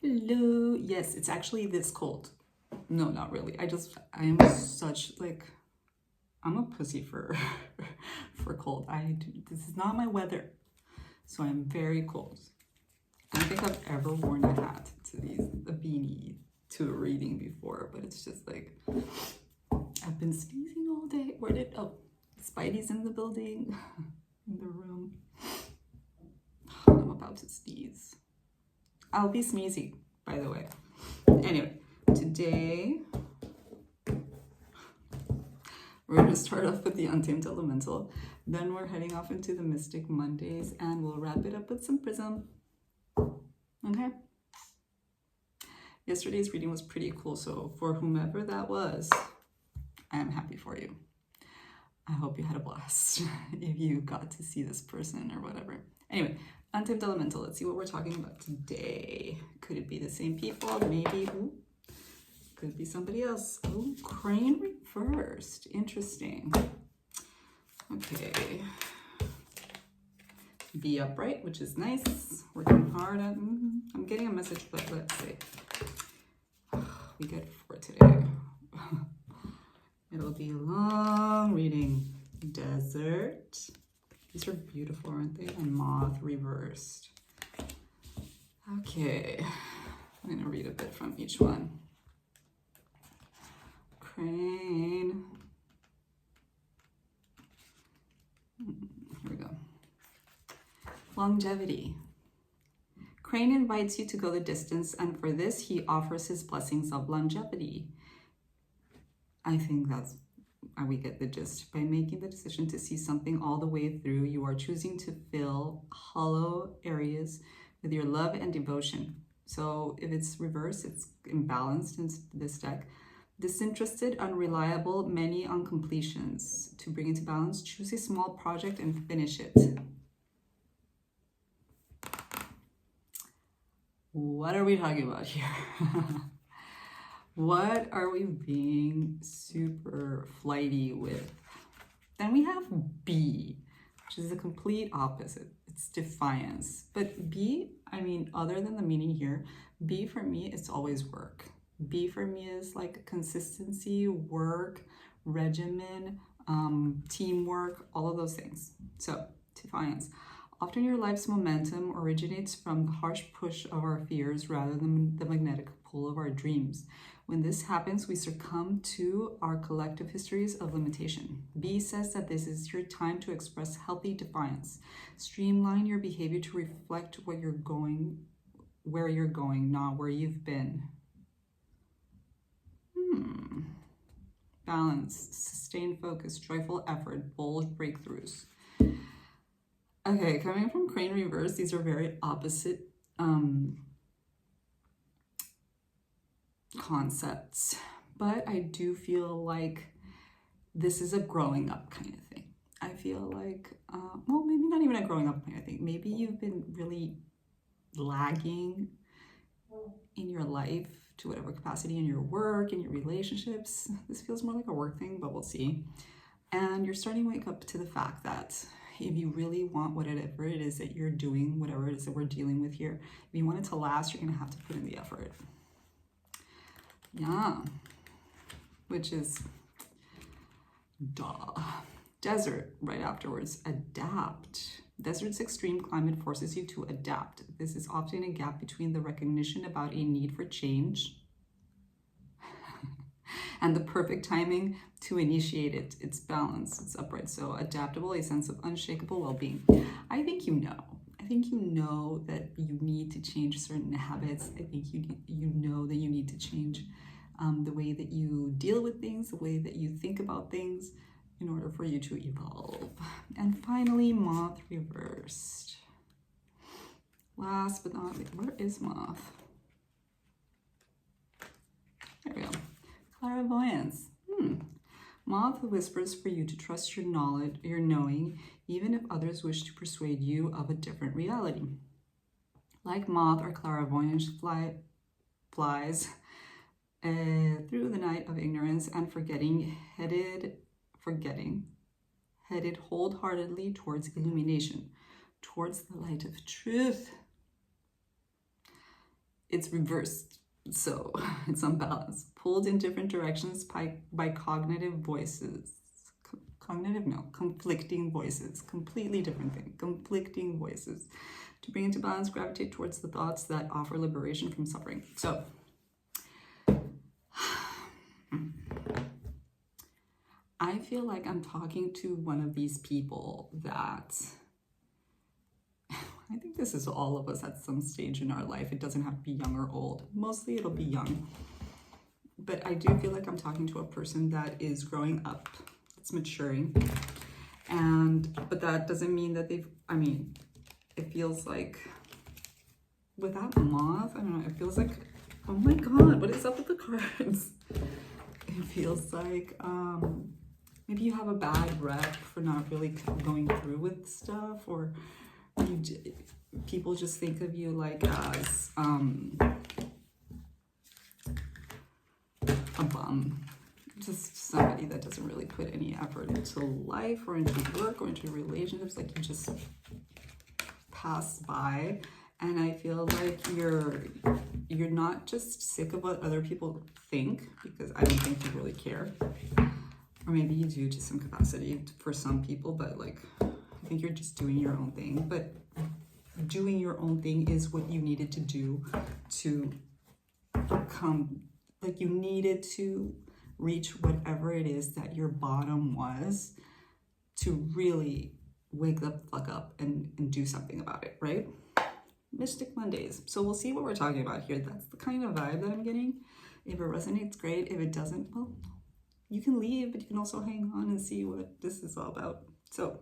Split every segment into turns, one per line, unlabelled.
Hello. Yes, it's actually this cold. No, not really. I am such like, I'm a pussy for for cold. This is not my weather, so I'm very cold. I don't think I've ever worn a hat to a beanie to a reading before, but it's just like, I've been sneezing all day. Spidey's in the building, in the room. I'm about to sneeze. I'll be sneezing, by the way. Anyway, today we're going to start off with the Untamed Elemental. Then we're heading off into the Mystic Mondays, and we'll wrap it up with some Prism. Okay? Yesterday's reading was pretty cool, so for whomever that was, I am happy for you. I hope you had a blast if you got to see this person or whatever. Anyway, Untamed Elemental, let's see what we're talking about today. Could it be the same people? Maybe. Ooh. Could be somebody else. Oh, Crane reversed. Interesting. Okay. Be upright, which is nice. Working hard at. I'm getting a message, but let's see. We get 4 today. It'll be a long reading. Desert. These are beautiful, aren't they? And Moth reversed. Okay. I'm going to read a bit from each one. Crane. Here we go. Longevity. Crane invites you to go the distance, and for this, he offers his blessings of longevity. I think that's how we get the gist. By making the decision to see something all the way through, you are choosing to fill hollow areas with your love and devotion. So if it's reversed, it's imbalanced in this deck. Disinterested, unreliable, many on completions. To bring it to balance, choose a small project and finish it. What are we talking about here? What are we being super flighty with? Then we have B, which is the complete opposite. It's defiance. But B, I mean, other than the meaning here, B for me, it's always work. B for me is like consistency, work, regimen, teamwork, all of those things. So, defiance. Often your life's momentum originates from the harsh push of our fears rather than the magnetic pull of our dreams. When this happens, we succumb to our collective histories of limitation. B says that this is your time to express healthy defiance. Streamline your behavior to reflect where you're going, not where you've been. Balance, sustained focus, joyful effort, bold breakthroughs. Okay, coming from Crane reverse, these are very opposite concepts, but I do feel like this is a growing up kind of thing. I feel like, well, maybe not even a growing up kind of thing. Maybe you've been really lagging in your life to whatever capacity, in your work, in your relationships. This feels more like a work thing, but we'll see. And you're starting to wake up to the fact that if you really want whatever it is that you're doing, whatever it is that we're dealing with here, if you want it to last, you're going to have to put in the effort. Yeah. Which is, duh. Desert, right afterwards. Adapt. Desert's extreme climate forces you to adapt. This is often a gap between the recognition about a need for change and the perfect timing to initiate it. It's balanced, it's upright. So adaptable, a sense of unshakable well-being. I think you know. I think you know that you need to change certain habits. I think you know that you need to change the way that you deal with things, the way that you think about things in order for you to evolve. And finally, Moth reversed. Last but not least, where is Moth? There we go. Clairvoyance. Moth whispers for you to trust your knowledge, your knowing, even if others wish to persuade you of a different reality. Like Moth, our clairvoyance flies through the night of ignorance and headed wholeheartedly towards illumination, towards the light of truth. it's reversed. So it's unbalanced, pulled in different directions by cognitive voices. Conflicting voices, completely different thing, conflicting voices. To bring into balance, gravitate towards the thoughts that offer liberation from suffering. So, I feel like I'm talking to one of these people that, I think this is all of us at some stage in our life. It doesn't have to be young or old. Mostly it'll be young. But I do feel like I'm talking to a person that is growing up, it's maturing. But that doesn't mean that it feels like, with that moth, I don't know, it feels like, oh my God, what is up with the cards? It feels like, maybe you have a bad rep for not really going through with stuff, or people just think of you like as a bum, just somebody that doesn't really put any effort into life or into work or into relationships. Like, you just pass by. And I feel like you're not just sick of what other people think, because I don't think you really care. Or maybe you do to some capacity for some people, but like, I think you're just doing your own thing. But doing your own thing is what you needed to do to come, like, you needed to reach whatever it is that your bottom was to really wake the fuck up and do something about it, right? Mystic Mondays. So we'll see what we're talking about here. That's the kind of vibe that I'm getting. If it resonates, great. If it doesn't, well, you can leave, but you can also hang on and see what this is all about. So,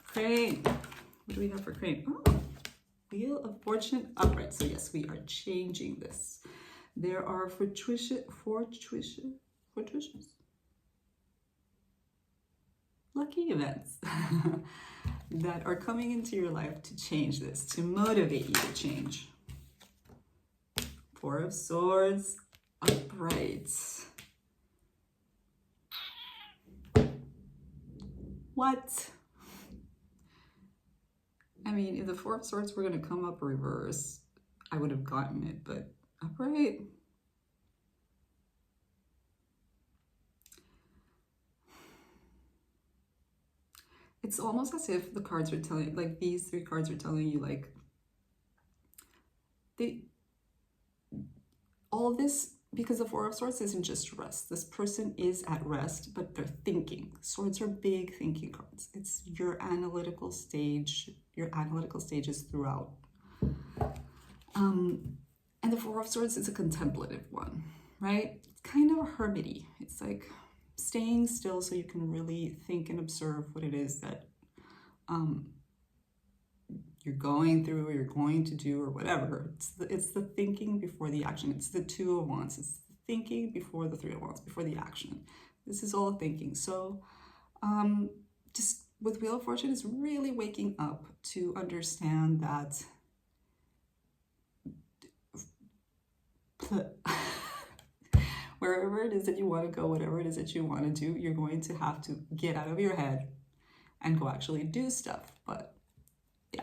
Crane. What do we have for Crane? Oh, Wheel of Fortune upright. So yes, we are changing this. There are fortuitous lucky events that are coming into your life to change this, to motivate you to change. Four of Swords upright. What? I mean, if the Four of Swords were going to come up reverse, I would have gotten it, but upright. It's almost as if the cards are telling, like, these three cards are telling you, like, all this, because the Four of Swords isn't just rest. This person is at rest, but they're thinking. Swords are big thinking cards. It's your analytical stage, your analytical stages throughout. And the Four of Swords is a contemplative one, right? It's kind of hermity. It's like staying still so you can really think and observe what it is that you're going through or you're going to do or whatever. It's the thinking before the action. It's the Two of Wands. It's the thinking before the Three of Wands, before the action. This is all thinking. So just with Wheel of Fortune, is really waking up to understand that wherever it is that you want to go, whatever it is that you want to do, you're going to have to get out of your head and go actually do stuff. But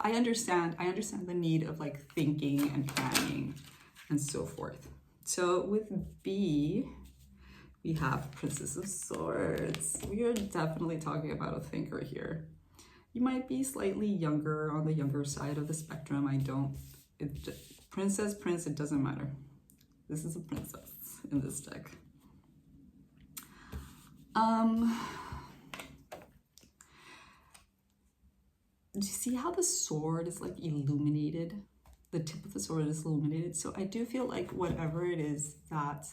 I understand the need of like thinking and planning and so forth. So with B, we have Princess of Swords. We are definitely talking about a thinker here. You might be slightly younger, on the younger side of the spectrum. Princess, prince, it doesn't matter. This is a princess in this deck. Do you see how the sword is like illuminated? The tip of the sword is illuminated. So I do feel like whatever it is that,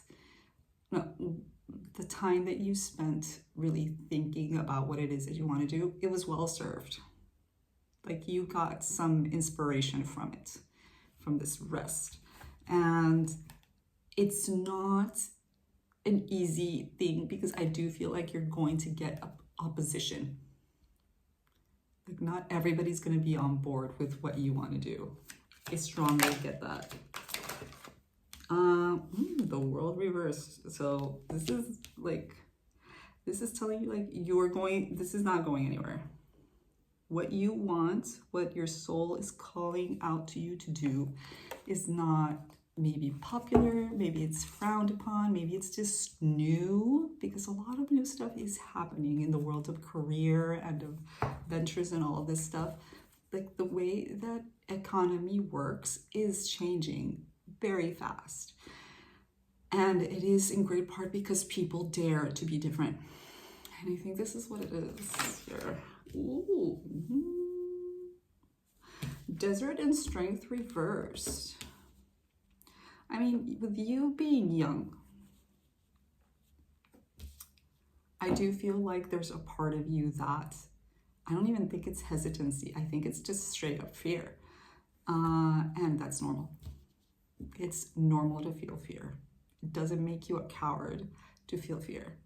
the time that you spent really thinking about what it is that you want to do, it was well served. Like you got some inspiration from it, from this rest. And it's not an easy thing, because I do feel like you're going to get opposition. Like not everybody's going to be on board with what you want to do. I strongly get that. The World reversed. So this is telling you like this is not going anywhere. What you want, what your soul is calling out to you to do, is not maybe popular, maybe it's frowned upon, maybe it's just new, because a lot of new stuff is happening in the world of career and of ventures and all of this stuff. Like the way that economy works is changing very fast. And it is in great part because people dare to be different. And I think this is what it is here. Ooh. Desert and strength reversed. I mean, with you being young, I do feel like there's a part of you that I don't even think it's hesitancy. I think it's just straight up fear. And that's normal. It's normal to feel fear. It doesn't make you a coward to feel fear.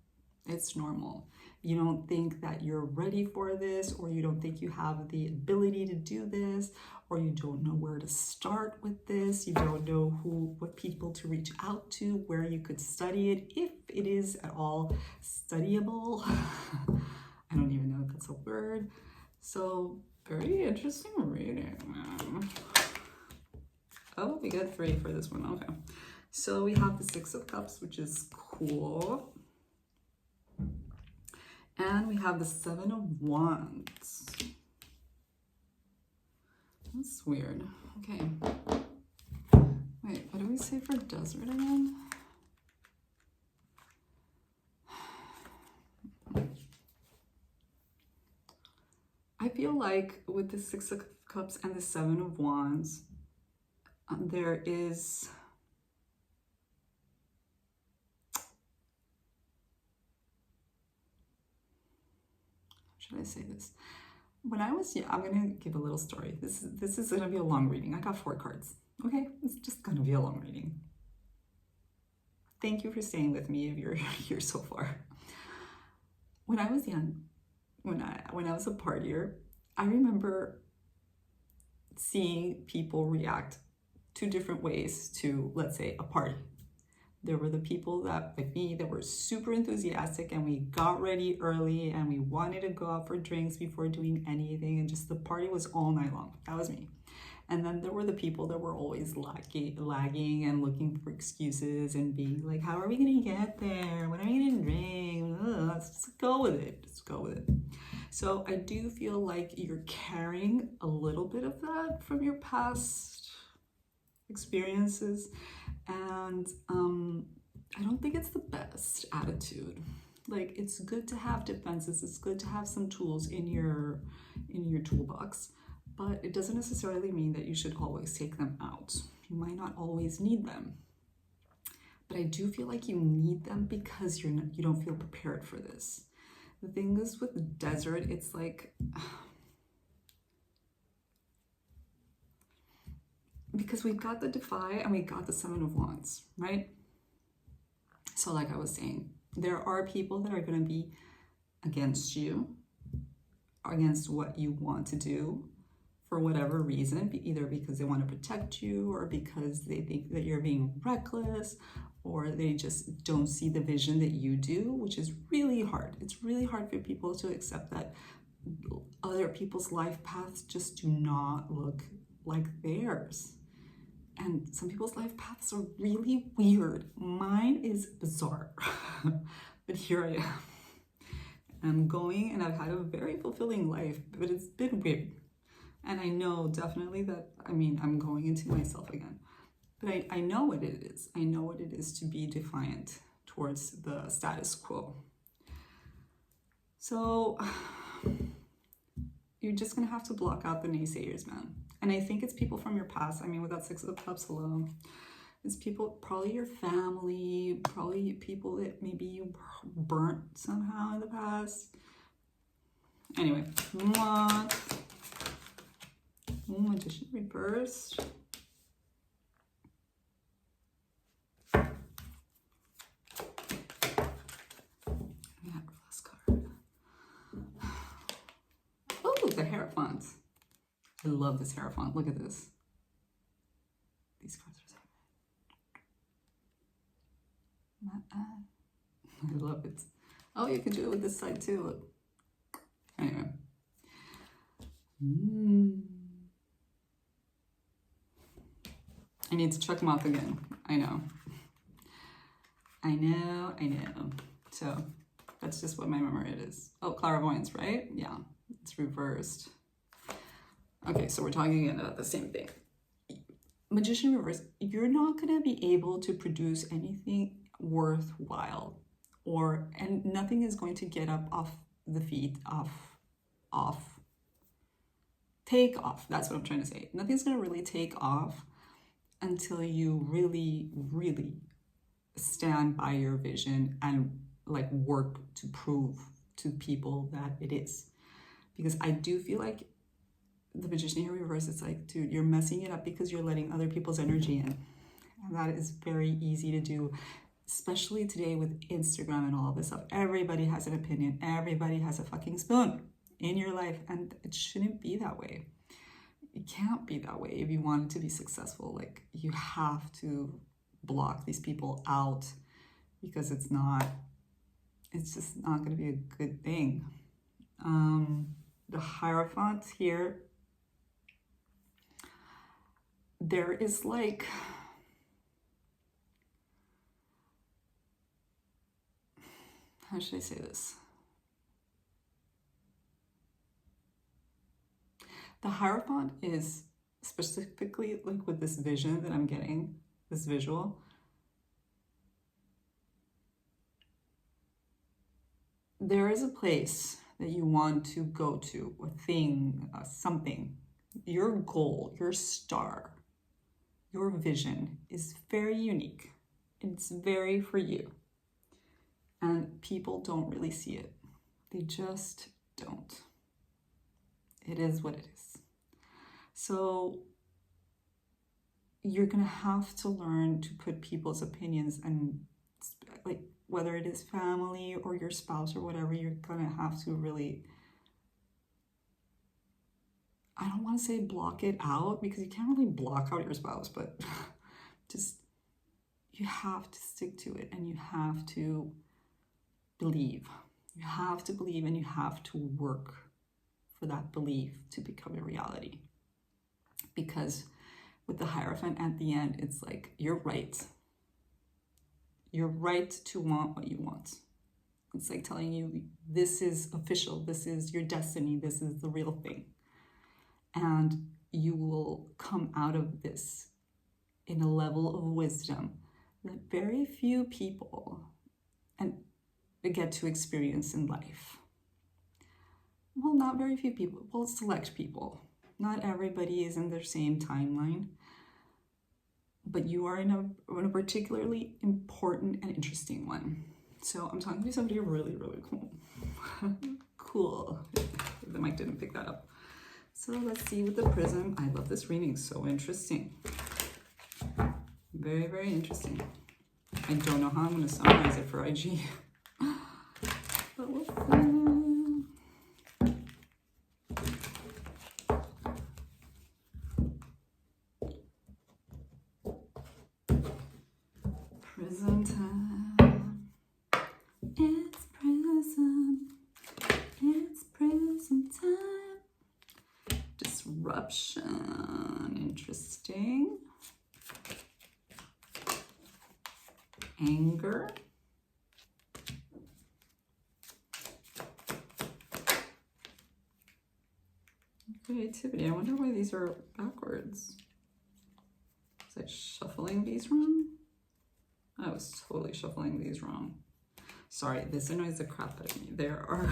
It's normal. You don't think that you're ready for this, or you don't think you have the ability to do this, or you don't know where to start with this. You don't know what people to reach out to, where you could study it, if it is at all studyable. I don't even know if that's a word. So very interesting reading. Oh, we got 3 for this one. Okay. So we have the 6 of Cups, which is cool. And we have the 7 of Wands. That's weird. Okay. Wait, what do we say for desert again? I feel like with the 6 of Cups and the 7 of Wands, there is... Should I say this? When I was young, I'm gonna give a little story. This is gonna be a long reading. I got 4 cards. Okay, it's just gonna be a long reading. Thank you for staying with me if you're here so far. When I was young, when I was a partier, I remember seeing people react 2 different ways to, let's say, a party. There were the people that, like me, that were super enthusiastic and we got ready early and we wanted to go out for drinks before doing anything, and just the party was all night long. That was me. And then there were the people that were always lagging and looking for excuses and being like, how are we gonna get there? When are we gonna drink? Let's just go with it. Just go with it. So I do feel like you're carrying a little bit of that from your past experiences. And I don't think it's the best attitude. Like, it's good to have defenses, it's good to have some tools in your toolbox, but it doesn't necessarily mean that you should always take them out. You might not always need them, but I do feel like you need them because you don't feel prepared for this. The thing is with the desert, it's like, because we've got the Defy and we got the 7 of Wands, right? So like I was saying, there are people that are going to be against you, against what you want to do for whatever reason, either because they want to protect you or because they think that you're being reckless, or they just don't see the vision that you do, which is really hard. It's really hard for people to accept that other people's life paths just do not look like theirs. And some people's life paths are really weird. Mine is bizarre, but here I am. I'm going, and I've had a very fulfilling life, but it's been weird. And I know definitely that, I'm going into myself again. But I know what it is. I know what it is to be defiant towards the status quo. So you're just gonna have to block out the naysayers, man. And I think it's people from your past. With that 6 of Cups alone, it's people, probably your family, probably people that maybe you burnt somehow in the past. Anyway, Magician reversed. We have our last card. Oh, the Hierophant. I love this Hierophant. Look at this. These cards are so good. I love it. Oh, you can do it with this side too. Look. Anyway. I need to check them out again. I know. So that's just what my memory is. Oh, clairvoyance, right? Yeah, it's reversed. Okay, so we're talking again about the same thing. Magician reverse, you're not going to be able to produce anything worthwhile, and nothing is going to get up off the feet, take off. That's what I'm trying to say. Nothing's going to really take off until you really, really stand by your vision and like work to prove to people that it is. Because I do feel like the magician here reverse, it's like, dude, you're messing it up because you're letting other people's energy in. And that is very easy to do, especially today with Instagram and all of this stuff. Everybody has an opinion. Everybody has a fucking spoon in your life. And it shouldn't be that way. It can't be that way if you want to be successful. Like, you have to block these people out because it's just not going to be a good thing. The Hierophant here, there is like, how should I say this? The Hierophant is specifically like with this vision that I'm getting, this visual. There is a place that you want to go to, a thing, something, your goal, your star, your vision is very unique. It's very for you. And people don't really see it. They just don't. It is what it is. So you're going to have to learn to put people's opinions, and like whether it is family or your spouse or whatever, you're going to have to really, I don't want to say block it out, because you can't really block out your spouse, but just, you have to stick to it, and you have to believe. You have to believe, and you have to work for that belief to become a reality. Because with the Hierophant at the end, it's like, you're right. You're right to want what you want. It's like telling you, this is official, this is your destiny, this is the real thing. And you will come out of this in a level of wisdom that very few people get to experience in life. Well, not very few people, well, select people. Not everybody is in their same timeline, but you are in a particularly important and interesting one. So I'm talking to somebody really, really cool. Cool. The mic didn't pick that up. So let's see with the prism. I love this reading. So interesting. Very, very interesting. I don't know how I'm going to summarize it for IG. But we'll see. Prism time. It's prism. It's prism time. Disruption. Interesting. Anger. Creativity. I wonder why these are backwards. Was I shuffling these wrong? I was totally shuffling these wrong. Sorry, this annoys the crap out of me. There are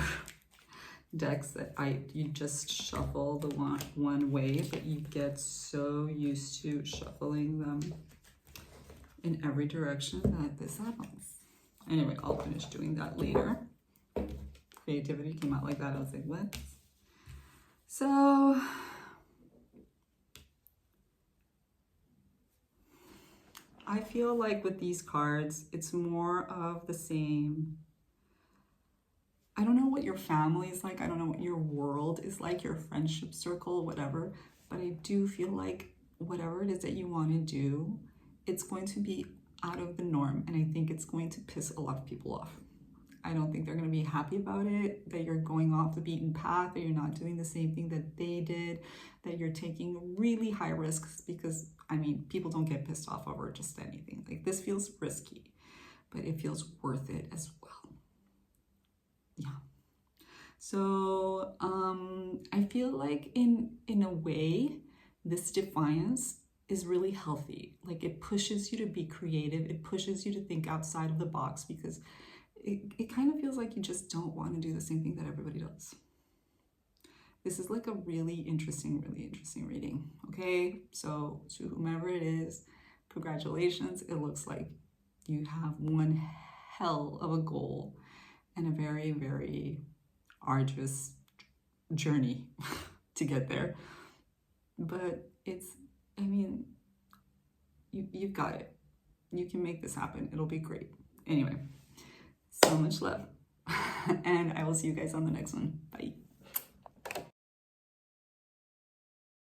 decks that you just shuffle the one way, but you get so used to shuffling them in every direction that this happens. Anyway, I'll finish doing that later. Creativity came out like that. I was like, what? So I feel like with these cards, it's more of the same. I don't know what your family is like. I don't know what your world is like, your friendship circle, whatever. But I do feel like whatever it is that you want to do, it's going to be out of the norm. And I think it's going to piss a lot of people off. I don't think they're going to be happy about it, that you're going off the beaten path, that you're not doing the same thing that they did, that you're taking really high risks, because, I mean, people don't get pissed off over just anything. Like, this feels risky, but it feels worth it as well. Yeah. So I feel like in a way, this defiance is really healthy. Like, it pushes you to be creative. It pushes you to think outside of the box, because it kind of feels like you just don't want to do the same thing that everybody does. This is like a really interesting reading. Okay, so to whomever it is, congratulations. It looks like you have one hell of a goal and a very, very arduous journey to get there. But it's, I mean, you've got it. You can make this happen. It'll be great. Anyway, so much love. And I will see you guys on the next one. Bye.